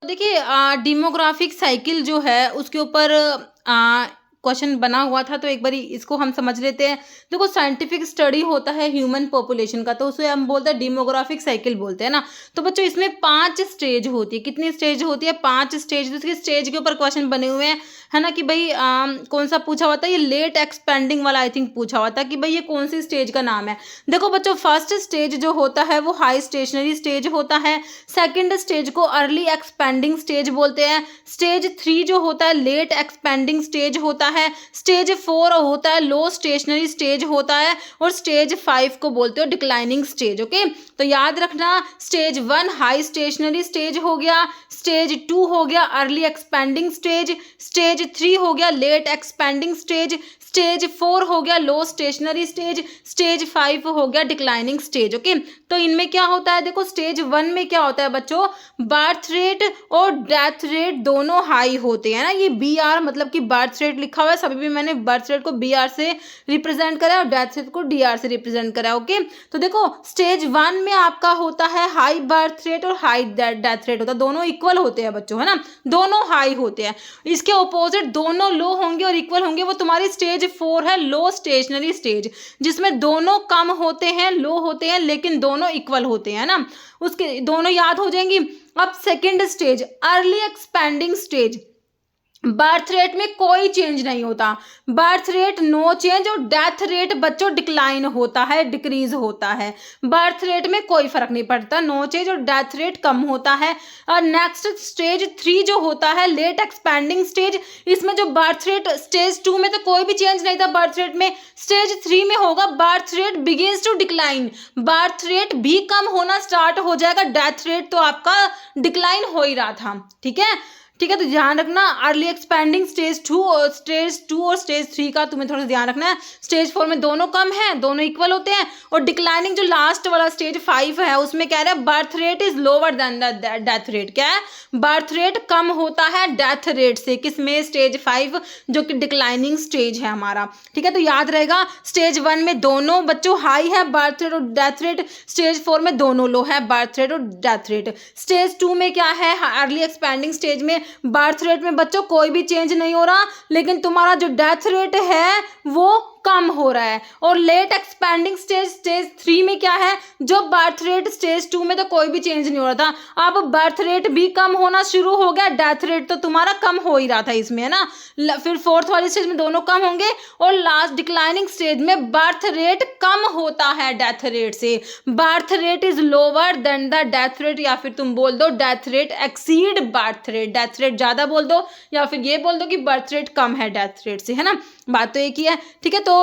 देखिए demographic cycle जो है उसके ऊपर क्वेश्चन बना हुआ था, तो एक बारी इसको हम समझ लेते हैं। देखो साइंटिफिक स्टडी होता है ह्यूमन पॉपुलेशन का, तो उसे हम बोलते हैं डेमोग्राफिक साइकिल बोलते हैं ना। तो बच्चों इसमें 5 स्टेज होती है। कितनी स्टेज होती है? 5 स्टेज। दूसरी स्टेज के ऊपर क्वेश्चन बने हुए हैं, है ना, कि भाई कौन सा पूछा हुआ था? ये लेट एक्सपेंडिंग वाला आई थिंक पूछा हुआ था कि भाई ये कौन सी स्टेज का नाम है। देखो बच्चों फर्स्ट स्टेज जो होता है वो हाई स्टेशनरी स्टेज होता है। सेकंड स्टेज को अर्ली एक्सपेंडिंग स्टेज बोलते हैं। स्टेज 3 जो होता है लेट एक्सपेंडिंग स्टेज होता है। स्टेज 4 होता है लो स्टेशनरी स्टेज होता है। और स्टेज 5 को बोलते हो डिक्लाइनिंग स्टेज। ओके, तो याद रखना स्टेज 1 हाई स्टेशनरी स्टेज हो गया, स्टेज 2 हो गया अर्ली एक्सपेंडिंग स्टेज, स्टेज 3 हो गया लेट एक्सपेंडिंग स्टेज, स्टेज 4 हो गया लो स्टेशनरी स्टेज, स्टेज 5 हो गया डिक्लाइनिंग स्टेज। ओके, तो इनमें क्या होता है? देखो स्टेज 1 में क्या होता है बच्चों? बर्थ रेट और डेथ रेट दोनों हाई होते हैं ना। ये BR मतलब कि बर्थ रेट लिखा हुआ है, सभी भी मैंने बर्थ रेट को BR से रिप्रेजेंट करा है और डेथ रेट को DR से रिप्रेजेंट करा है। ओके, तो देखो स्टेज 1 में आपका होता है हाई बर्थ रेट और हाई डेथ रेट होता है, दोनों इक्वल होते हैं बच्चों, है ना, दोनों हाई होते हैं। इसके ऑपोजिट दोनों लो होंगे और इक्वल होंगे, वो तुम्हारी स्टेज 4 है लो स्टेशनरी स्टेज, जिसमें दोनों कम होते हैं, लो होते हैं, लेकिन दोनों इक्वल होते हैं ना। उसके दोनों याद हो जाएंगी। अब second stage early expanding stage, birth rate में कोई चेंज नहीं होता, बर्थ रेट नो चेंज, और डेथ रेट बच्चों डिक्लाइन होता है, डिक्रीज होता है। बर्थ रेट में कोई फर्क नहीं पड़ता, नो चेंज, और डेथ रेट कम होता है। और नेक्स्ट स्टेज 3 जो होता है लेट एक्सपेंडिंग स्टेज, इसमें जो बर्थ रेट स्टेज 2 में तो कोई भी चेंज नहीं था बर्थ रेट में, स्टेज 3 में होगा birth rate begins to decline, birth rate भी कम होना स्टार्ट हो जाएगा, डेथ रेट तो आपका डिक्लाइन हो ही रहा था। ठीक है, ठीक है, तो ध्यान रखना अर्ली एक्सपेंडिंग स्टेज 2 और स्टेज 3 का तुम्हें थोड़ा सा ध्यान रखना है। स्टेज 4 में दोनों कम हैं, दोनों इक्वल होते हैं। और डिक्लाइनिंग जो लास्ट वाला स्टेज 5 है उसमें कह रहा है birth rate is lower than the death rate. क्या है? बर्थ रेट कम होता है डेथ रेट से। किसमें? स्टेज 5 जो कि डिक्लाइनिंग स्टेज है हमारा। ठीक है, तो याद रहेगा स्टेज 1 में दोनों बच्चों हाई है बर्थ रेट और डेथ रेट, स्टेज 4 में दोनों लो है बर्थ रेट और डेथ रेट। स्टेज 2 में क्या है? अर्ली एक्सपेंडिंग स्टेज में बर्थ रेट में बच्चों कोई भी चेंज नहीं हो रहा, लेकिन तुम्हारा जो डेथ रेट है वो कम हो रहा है। और लेट एक्सपेंडिंग स्टेज 3 में क्या है? जो बर्थ रेट स्टेज 2 में तो कोई भी चेंज नहीं हो रहा था, अब बर्थ रेट भी कम होना शुरू हो गया, डेथ रेट तो तुम्हारा कम हो ही रहा था इसमें, है ना। फिर फोर्थ वाली स्टेज में दोनों कम होंगे, और लास्ट डिक्लाइनिंग स्टेज में बर्थ रेट कम होता है डेथ रेट से। Birth rate is lower than the death rate, या फिर तुम बोल दो death rate exceed birth rate, death rate ज्यादा बोल दो, या फिर ये बोल दो कि बर्थ रेट कम है डेथ रेट से, है ना। बात तो एक ही है। ठीक है, तो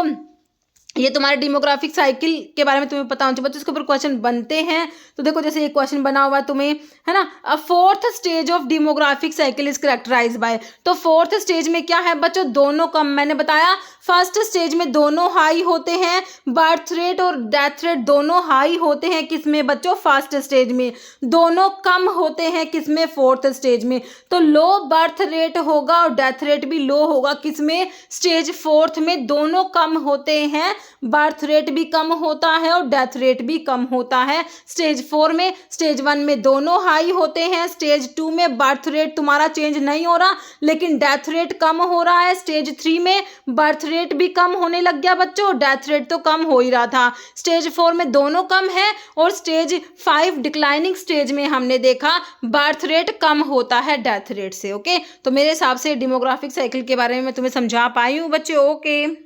ये तुम्हारे डेमोग्राफिक साइकिल के बारे में तुम्हें पता होना चाहिए बच्चों। इसके ऊपर क्वेश्चन बनते हैं, तो देखो जैसे एक क्वेश्चन बना हुआ है तुम्हें, है ना, a fourth stage of demographic cycle is characterized by. तो फोर्थ स्टेज में क्या है बच्चों? दोनों कम। मैंने बताया फर्स्ट स्टेज में दोनों हाई होते हैं, बर्थ रेट और डेथ रेट दोनों हाई होते हैं। किसमें बच्चों? फर्स्ट स्टेज में। दोनों कम होते हैं किसमें? फोर्थ स्टेज में। तो लो बर्थ रेट होगा और डेथ रेट भी लो होगा किसमें? स्टेज 4 में। दोनों कम होते हैं, बर्थ रेट भी कम होता है और डेथ रेट भी कम होता है स्टेज 4 में। स्टेज 1 में दोनों हाई होते हैं, स्टेज 2 में बर्थ रेट तुम्हारा चेंज नहीं हो रहा, लेकिन डेथ रेट कम हो रहा है। स्टेज 3 में बर्थ रेट भी कम होने लग गया बच्चों, डेथ रेट तो कम हो ही रहा था। स्टेज 4 में दोनों कम है, और स्टेज 5 डिक्लाइनिंग स्टेज में हमने देखा बर्थ रेट कम होता है डेथ रेट से। ओके, तो मेरे हिसाब से डेमोग्राफिक साइकिल के बारे में मैं तुम्हें समझा पाई हूँ बच्चों। ओके।